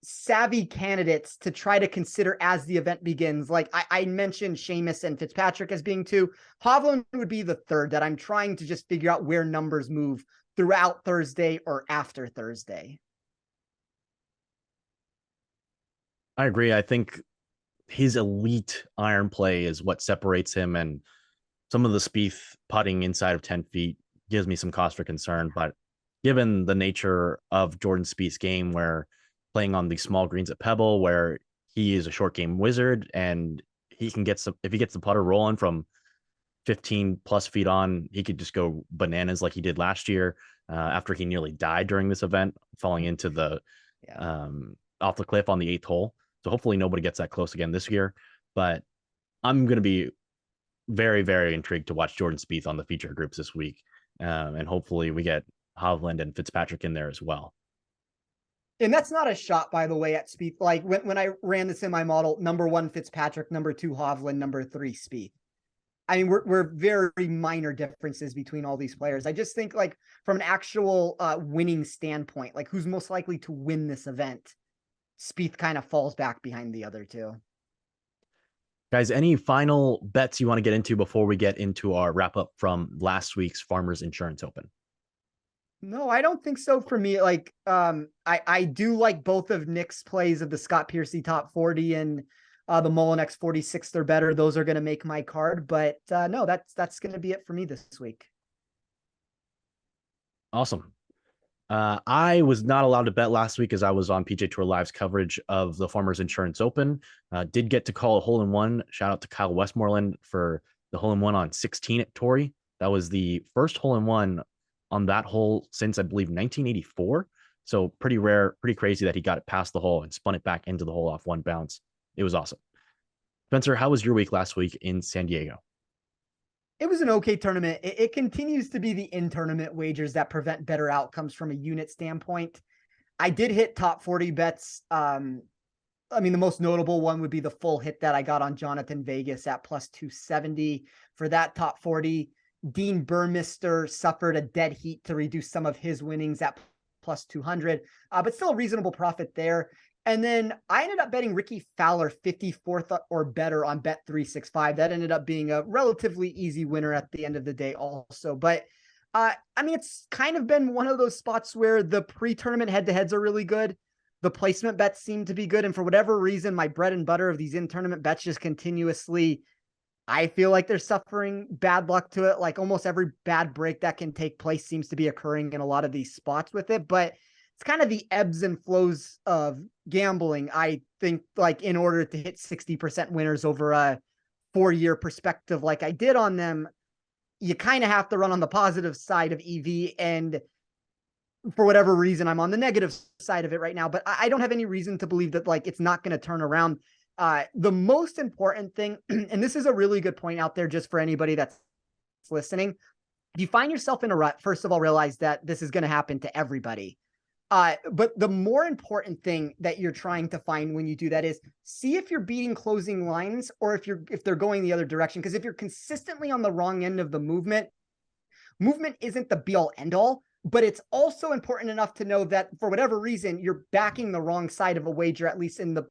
savvy candidates to try to consider as the event begins. Like I mentioned Seamus and Fitzpatrick as being 2. Hovland would be the 3rd that I'm trying to just figure out where numbers move throughout Thursday or after Thursday. I agree. I think his elite iron play is what separates him, and some of the Spieth putting inside of 10 feet gives me some cause for concern. But given the nature of Jordan Spieth's game, where playing on the small greens at Pebble, where he is a short game wizard and he can get some, if he gets the putter rolling from 15 plus feet on, he could just go bananas like he did last year after he nearly died during this event, falling into the off the cliff on the 8th hole. So hopefully nobody gets that close again this year. But I'm going to be very, very intrigued to watch Jordan Spieth on the feature groups this week. And hopefully we get Hovland and Fitzpatrick in there as well. And that's not a shot, by the way, at Spieth. Like when I ran this in my model, number 1 Fitzpatrick, number 2 Hovland, number 3 Spieth. I mean, we're very minor differences between all these players. I just think like from an actual winning standpoint, like who's most likely to win this event, Spieth kind of falls back behind the other 2. Guys, any final bets you want to get into before we get into our wrap up from last week's Farmers Insurance Open? No, I don't think so for me. Like, I do like both of Nick's plays of the Scott Piercy top 40 and the Mullinex 46. They're better. Those are going to make my card, but no, that's going to be it for me this week. Awesome. I was not allowed to bet last week as I was on PJ Tour Live's coverage of the Farmers Insurance Open. Did get to call a hole-in-one. Shout out to Kyle Westmoreland for the hole-in-one on 16 at Torrey. That was the first hole-in-one on that hole since, I believe, 1984. So pretty rare, pretty crazy that he got it past the hole and spun it back into the hole off one bounce. It was awesome. Spencer, how was your week last week in San Diego? It was an okay tournament. It continues to be the in-tournament wagers that prevent better outcomes from a unit standpoint. I did hit top 40 bets. I mean, the most notable one would be the full hit that I got on Jonathan Vegas at plus 270 for that top 40. Dean Burmester suffered a dead heat to reduce some of his winnings at plus 200, but still a reasonable profit there. And then I ended up betting Ricky Fowler 54th or better on Bet365. That ended up being a relatively easy winner at the end of the day also. But I mean, it's kind of been one of those spots where the pre-tournament head-to-heads are really good. The placement bets seem to be good. And for whatever reason, my bread and butter of these in-tournament bets just continuously, I feel like they're suffering bad luck to it. Like almost every bad break that can take place seems to be occurring in a lot of these spots with it. But it's kind of the ebbs and flows of gambling. I think like in order to hit 60% winners over a 4-year perspective, like I did on them, you kind of have to run on the positive side of EV. And for whatever reason, I'm on the negative side of it right now, but I don't have any reason to believe that like it's not going to turn around. The most important thing, and this is a really good point out there just for anybody that's listening. If you find yourself in a rut, first of all, realize that this is going to happen to everybody. But the more important thing that you're trying to find when you do that is see if you're beating closing lines or if they're going the other direction. Because if you're consistently on the wrong end of the movement isn't the be all end all, but it's also important enough to know that for whatever reason, you're backing the wrong side of a wager, at least in the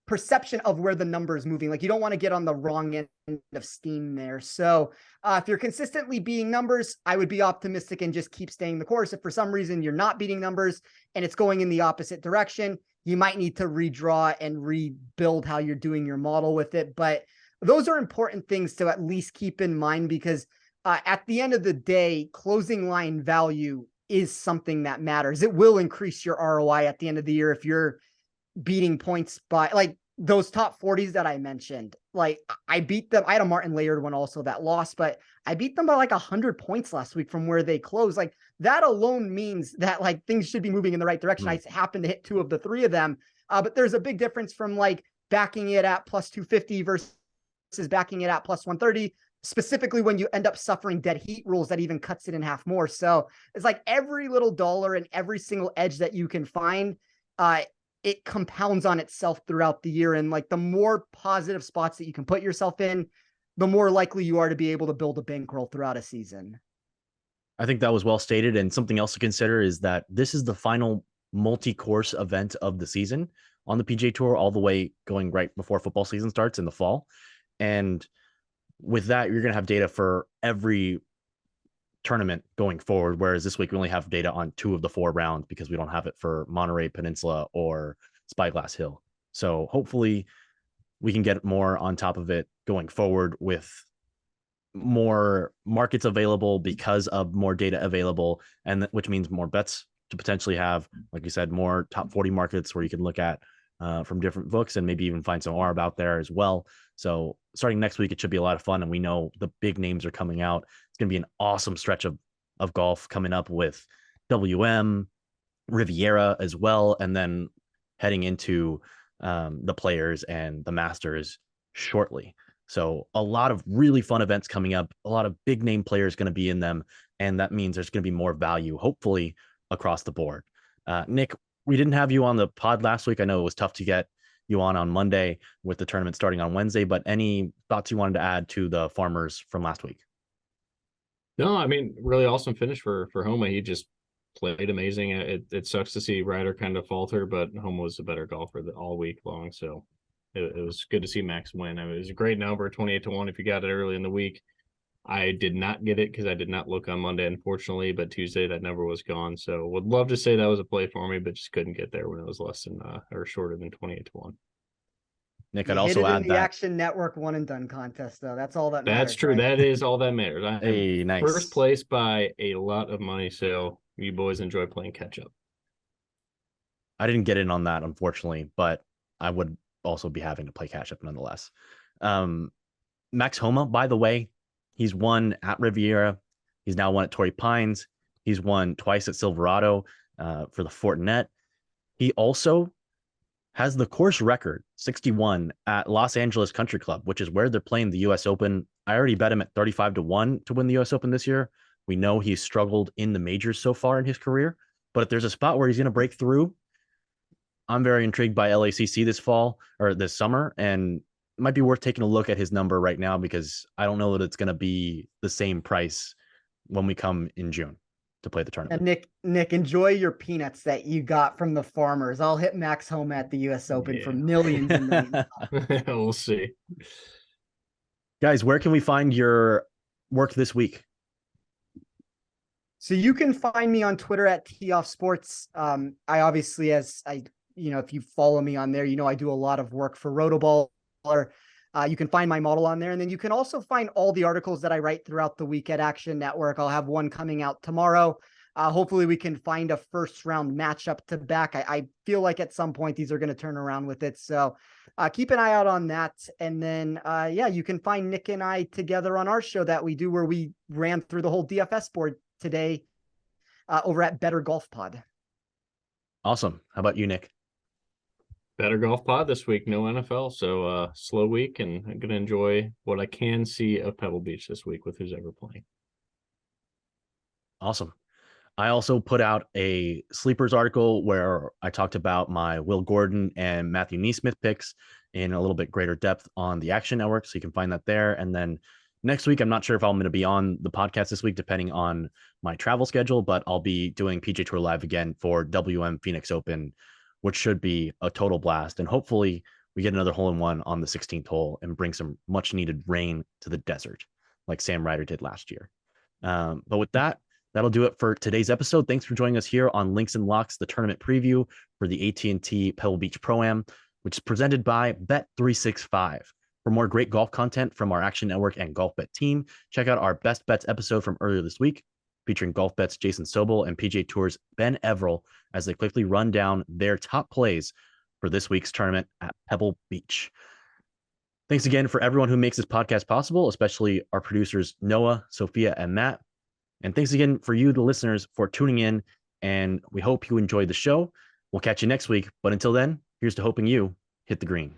perception of where the number is moving. Like you don't want to get on the wrong end of steam there. So if you're consistently beating numbers, I would be optimistic and just keep staying the course. If for some reason you're not beating numbers and it's going in the opposite direction, you might need to redraw and rebuild how you're doing your model with it. But those are important things to at least keep in mind, because at the end of the day, closing line value is something that matters. It will increase your ROI at the end of the year if you're beating points by like those top 40s that I mentioned. Like I beat them. I had a Martin Laird one also that lost, but I beat them by like 100 points last week from where they closed. Like that alone means that like things should be moving in the right direction. I happen to hit 2 of the 3 of them. But there's a big difference from like backing it at plus 250 versus backing it at plus 130, specifically when you end up suffering dead heat rules that even cuts it in half more. So it's like every little dollar and every single edge that you can find, it compounds on itself throughout the year. And like the more positive spots that you can put yourself in, the more likely you are to be able to build a bankroll throughout a season. I think that was well stated. And something else to consider is that this is the final multi-course event of the season on the PGA Tour, all the way going right before football season starts in the fall. And with that, you're going to have data for every tournament going forward, whereas this week we only have data on 2 of the 4 rounds because we don't have it for Monterey Peninsula or Spyglass Hill. So hopefully we can get more on top of it going forward with more markets available because of more data available, and which means more bets to potentially have, like you said, more top 40 markets where you can look at from different books and maybe even find some ARB out there as well. So starting next week, it should be a lot of fun. And we know the big names are coming out. It's going to be an awesome stretch of golf coming up with WM, Riviera as well. And then heading into the Players and the Masters shortly. So a lot of really fun events coming up, a lot of big name players going to be in them. And that means there's going to be more value, hopefully, across the board. Nick, we didn't have you on the pod last week. I know it was tough to get you on Monday with the tournament starting on Wednesday, but any thoughts you wanted to add to the Farmers from last week? No, I mean, really awesome finish for Homa. He just played amazing. It sucks to see Ryder kind of falter, but Homa was a better golfer all week long. So it was good to see Max win. I mean, it was a great number, 28-1 if you got it early in the week. I did not get it because I did not look on Monday, unfortunately, but Tuesday that number was gone. So would love to say that was a play for me, but just couldn't get there when it was less than or shorter than 28-1. Nick, I'd also add the that Action Network one and done contest, though. That's all that matters. That's true. Right? That is all that matters. Hey, nice. First place by a lot of money. So you boys enjoy playing catch up. I didn't get in on that, unfortunately, but I would also be having to play catch up nonetheless. Max Homa, by the way, he's won at Riviera. He's now won at Torrey Pines. He's won twice at Silverado for the Fortinet. He also has the course record, 61, at Los Angeles Country Club, which is where they're playing the U.S. Open. I already bet him at 35-1 to win the U.S. Open this year. We know he's struggled in the majors so far in his career, but if there's a spot where he's going to break through, I'm very intrigued by LACC this fall or this summer, and it might be worth taking a look at his number right now because I don't know that it's going to be the same price when we come in June to play the tournament. And Nick, enjoy your peanuts that you got from the Farmers. I'll hit Max Homa at the U.S. Open for millions and millions. We'll see. Guys, where can we find your work this week? So you can find me on Twitter at TOffSports. I obviously, if you follow me on there, I do a lot of work for Rotoballer. You can find my model on there. And then you can also find all the articles that I write throughout the week at Action Network. I'll have one coming out tomorrow. Hopefully we can find a first round matchup to back. I feel like at some point these are going to turn around with it. So keep an eye out on that. And then, you can find Nick and I together on our show that we do where we ran through the whole DFS board today over at Better Golf Pod. Awesome. How about you, Nick? Better Golf Pod this week, no NFL, so slow week, and I'm gonna enjoy what I can see of Pebble Beach this week with who's ever playing. Awesome. I also put out a sleepers article where I talked about my Will Gordon and Matthew Neesmith picks in a little bit greater depth on the Action Network. So you can find that there. And then next week, I'm not sure if I'm going to be on the podcast this week, depending on my travel schedule, but I'll be doing PJ Tour Live again for WM Phoenix Open, which should be a total blast. And hopefully we get another hole-in-one on the 16th hole and bring some much needed rain to the desert like Sam Ryder did last year. But with that, that'll do it for today's episode. Thanks for joining us here on Links and Locks, the tournament preview for the AT&T Pebble Beach Pro-Am, which is presented by Bet365. For more great golf content from our Action Network and Golf Bet team, check out our Best Bets episode from earlier this week, featuring Golf Bet's Jason Sobel and PJ Tour's Ben Everill as they quickly run down their top plays for this week's tournament at Pebble Beach. Thanks again for everyone who makes this podcast possible, especially our producers, Noah, Sophia, and Matt. And thanks again for you, the listeners, for tuning in. And we hope you enjoyed the show. We'll catch you next week. But until then, here's to hoping you hit the green.